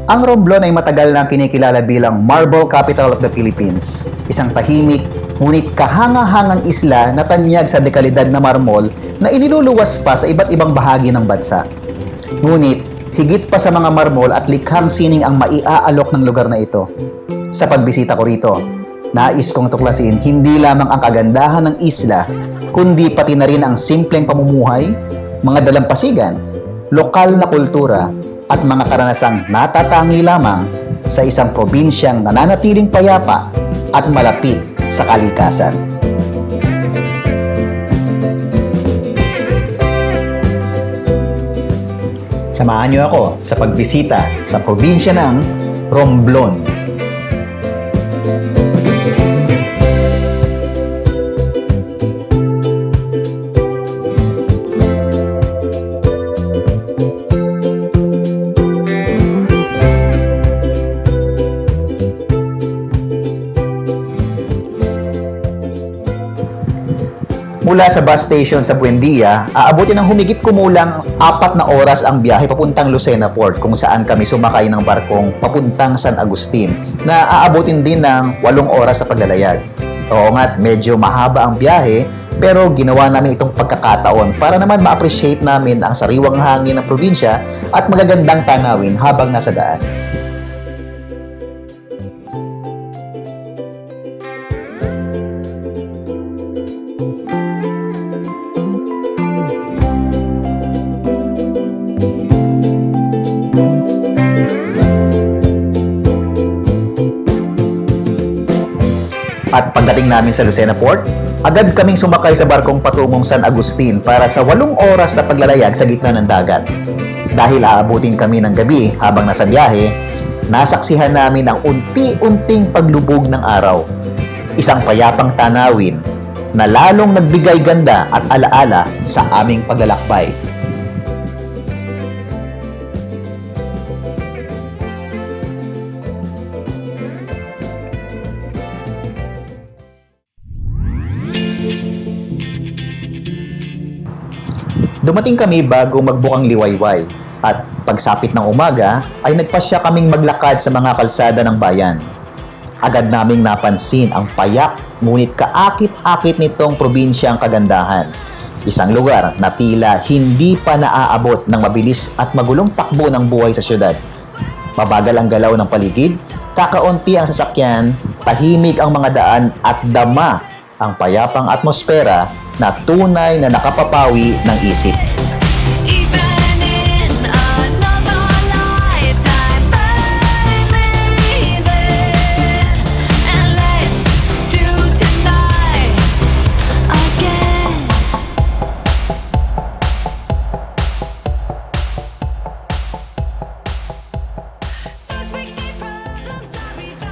Ang Romblon ay matagal nang kinikilala bilang Marble Capital of the Philippines, isang tahimik ngunit kahanga-hangang isla na tanyag sa dekalidad na marmol na iniluluwas pa sa iba't ibang bahagi ng bansa. Ngunit, higit pa sa mga marmol at likhang sining ang maiaalok ng lugar na ito. Sa pagbisita ko rito, nais kong tuklasin hindi lamang ang kagandahan ng isla, kundi pati na rin ang simpleng pamumuhay, mga dalampasigan, lokal na kultura, at mga karanasang natatangi lamang sa isang probinsyang nananatiling payapa at malapit sa kalikasan. Samahan niyo ako sa pagbisita sa probinsya ng Romblon. Mula sa bus station sa Buendia, aabutin ng humigit kumulang 4 na oras ang biyahe papuntang Lucena Port kung saan kami sumakay ng barkong papuntang San Agustin na aabutin din ng 8 oras sa paglalayag. Oo nga't medyo mahaba ang biyahe pero ginawa namin itong pagkakataon para naman ma-appreciate namin ang sariwang hangin ng probinsya at magagandang tanawin habang nasa daan. At pagdating namin sa Lucena Port, agad kaming sumakay sa barkong patungong San Agustin para sa 8 oras na paglalayag sa gitna ng dagat. Dahil aabutin kami ng gabi habang nasa biyahe, nasaksihan namin ang unti-unting paglubog ng araw. Isang payapang tanawin na lalong nagbigay ganda at alaala sa aming paglalakbay. Dumating kami bago magbukang liwayway at pagsapit ng umaga ay nagpasya kaming maglakad sa mga kalsada ng bayan. Agad naming napansin ang payak ngunit kaakit-akit nitong probinsyang kagandahan. Isang lugar na tila hindi pa naaabot ng mabilis at magulong takbo ng buhay sa syudad. Mabagal ang galaw ng paligid, kakaunti ang sasakyan, tahimik ang mga daan at dama ang payapang atmosfera na tunay na nakapapawi ng isip.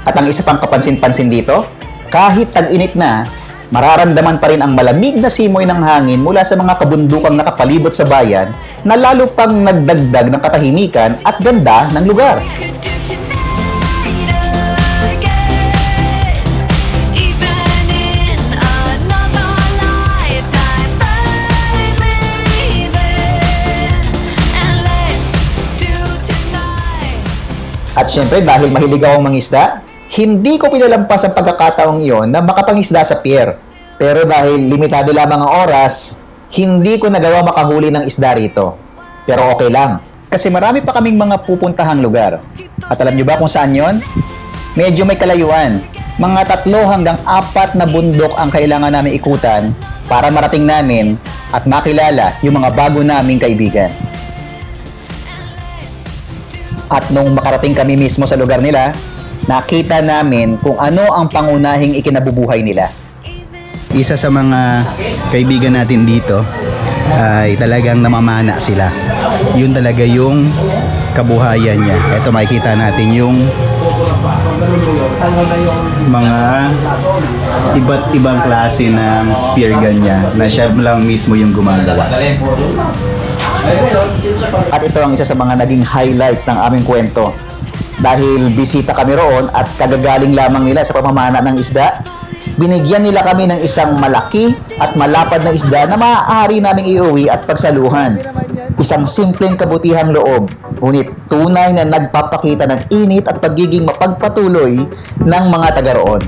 At ang isa pang kapansin-pansin dito, kahit tag-init na, mararamdaman pa rin ang malamig na simoy ng hangin mula sa mga kabundukang nakapalibot sa bayan na lalo pang nagdagdag ng katahimikan at ganda ng lugar. At syempre dahil mahilig akong mangisda, hindi ko pinalampas ang pagkakataong iyon na makapangisda sa pier. Pero dahil limitado lamang ang oras, hindi ko nagawa makahuli ng isda rito. Pero okay lang, kasi marami pa kaming mga pupuntahang lugar. At alam nyo ba kung saan yon? Medyo may kalayuan. Mga 3 hanggang 4 na bundok ang kailangan namin ikutan para marating namin at makilala yung mga bago naming kaibigan. At nung makarating kami mismo sa lugar nila, nakita namin kung ano ang pangunahing ikinabubuhay nila. Isa sa mga kaibigan natin dito ay talagang namamana sila. Yun talaga yung kabuhayan niya. Ito makikita natin yung mga iba't ibang klase ng spear gun niya na siya lang mismo yung gumagawa. At ito ang isa sa mga naging highlights ng aming kwento. Dahil bisita kami roon at kagagaling lamang nila sa pamamana ng isda, binigyan nila kami ng isang malaki at malapad na isda na maaari naming iuwi at pagsaluhan. Isang simpleng kabutihang loob ngunit tunay na nagpapakita ng init at pagiging mapagpatuloy ng mga taga roon.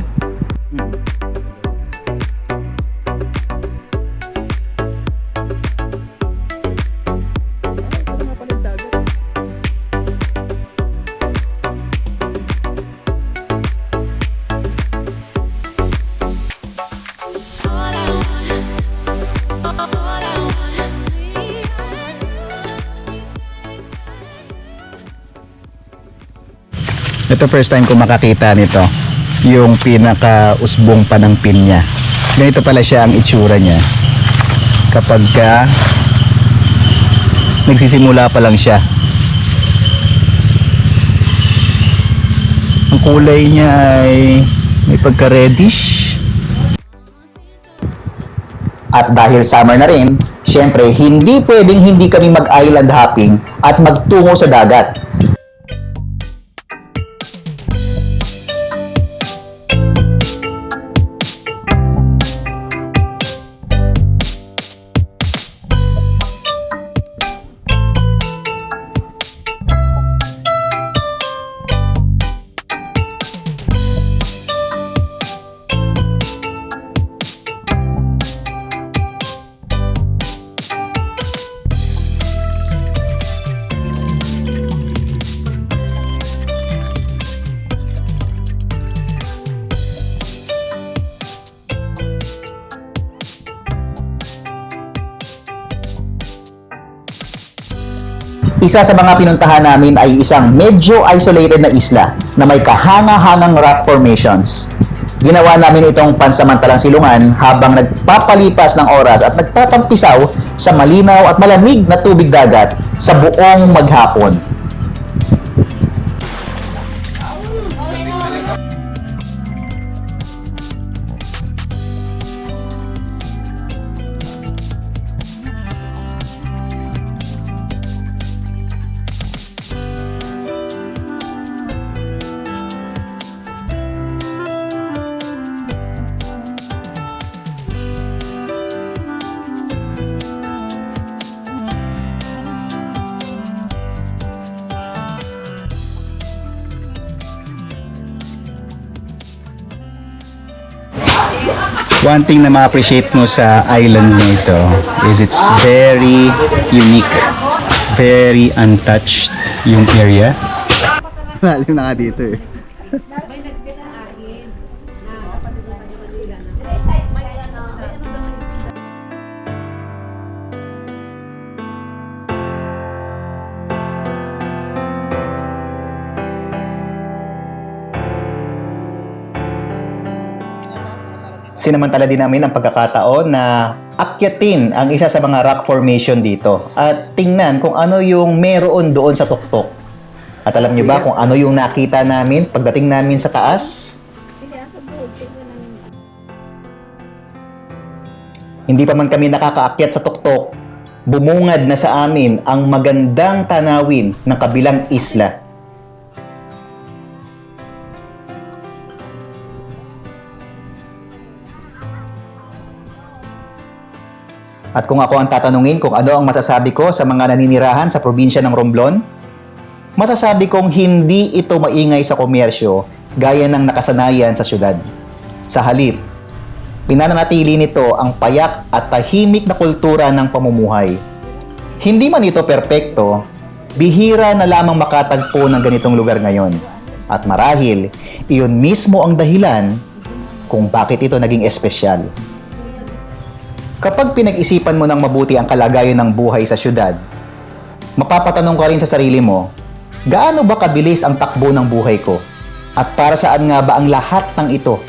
Ito first time ko makakita nito. Yung pinaka-usbong pa ng pin niya. Ganito pala siya ang itsura niya. Kapag nagsisimula pa lang siya. Ang kulay niya ay may pagka-reddish. At dahil summer na rin, syempre hindi pwedeng hindi kami mag-island hopping at magtungo sa dagat. Isa sa mga pinuntahan namin ay isang medyo isolated na isla na may kahanga-hangang rock formations. Ginawa namin itong pansamantalang silungan habang nagpapalipas ng oras at nagtatampisaw sa malinaw at malamig na tubig dagat sa buong maghapon. One thing na ma-appreciate mo sa island na ito is it's very unique. Very untouched yung area. Lalim na nga dito eh. Sinamantala din namin ang pagkakataon na akyatin ang isa sa mga rock formation dito at tingnan kung ano yung meron doon sa tuktok. At alam niyo ba kung ano yung nakita namin pagdating namin sa taas? Hindi pa man kami nakakaakyat sa tuktok, bumungad na sa amin ang magandang tanawin ng kabilang isla. At kung ako ang tatanungin kung ano ang masasabi ko sa mga naninirahan sa probinsya ng Romblon, masasabi kong hindi ito maingay sa komersyo gaya ng nakasanayan sa syudad. Sa halip, pinananatili nito ang payak at tahimik na kultura ng pamumuhay. Hindi man ito perpekto, bihira na lamang makatagpo ng ganitong lugar ngayon. At marahil, iyon mismo ang dahilan kung bakit ito naging espesyal. Kapag pinag-isipan mo ng mabuti ang kalagayan ng buhay sa syudad, mapapatanong ka rin sa sarili mo, gaano ba kabilis ang takbo ng buhay ko? At para saan nga ba ang lahat ng ito?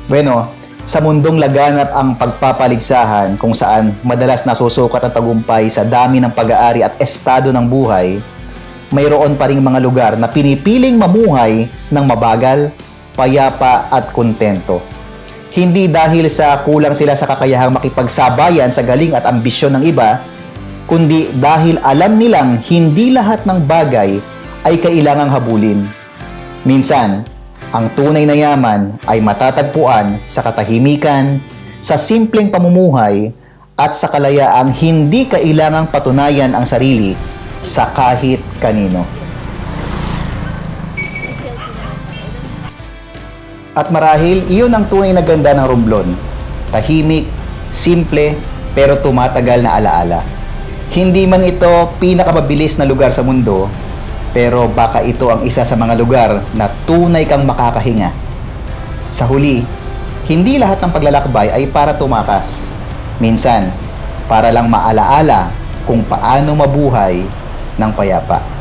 Bueno, sa mundong laganap ang pagpapaligsahan kung saan madalas nasusukat ang tagumpay sa dami ng pag-aari at estado ng buhay, mayroon pa ring mga lugar na pinipiling mamuhay ng mabagal, payapa at kontento. Hindi dahil sa kulang sila sa kakayahang makipagsabayan sa galing at ambisyon ng iba, kundi dahil alam nilang hindi lahat ng bagay ay kailangang habulin. Minsan, ang tunay na yaman ay matatagpuan sa katahimikan, sa simpleng pamumuhay, at sa kalayaang hindi kailangang patunayan ang sarili sa kahit kanino. At marahil, iyon ang tunay na ganda ng Romblon. Tahimik, simple, pero tumatagal na alaala. Hindi man ito pinakamabilis na lugar sa mundo, pero baka ito ang isa sa mga lugar na tunay kang makakahinga. Sa huli, hindi lahat ng paglalakbay ay para tumakas. Minsan, para lang maalaala kung paano mabuhay ng payapa.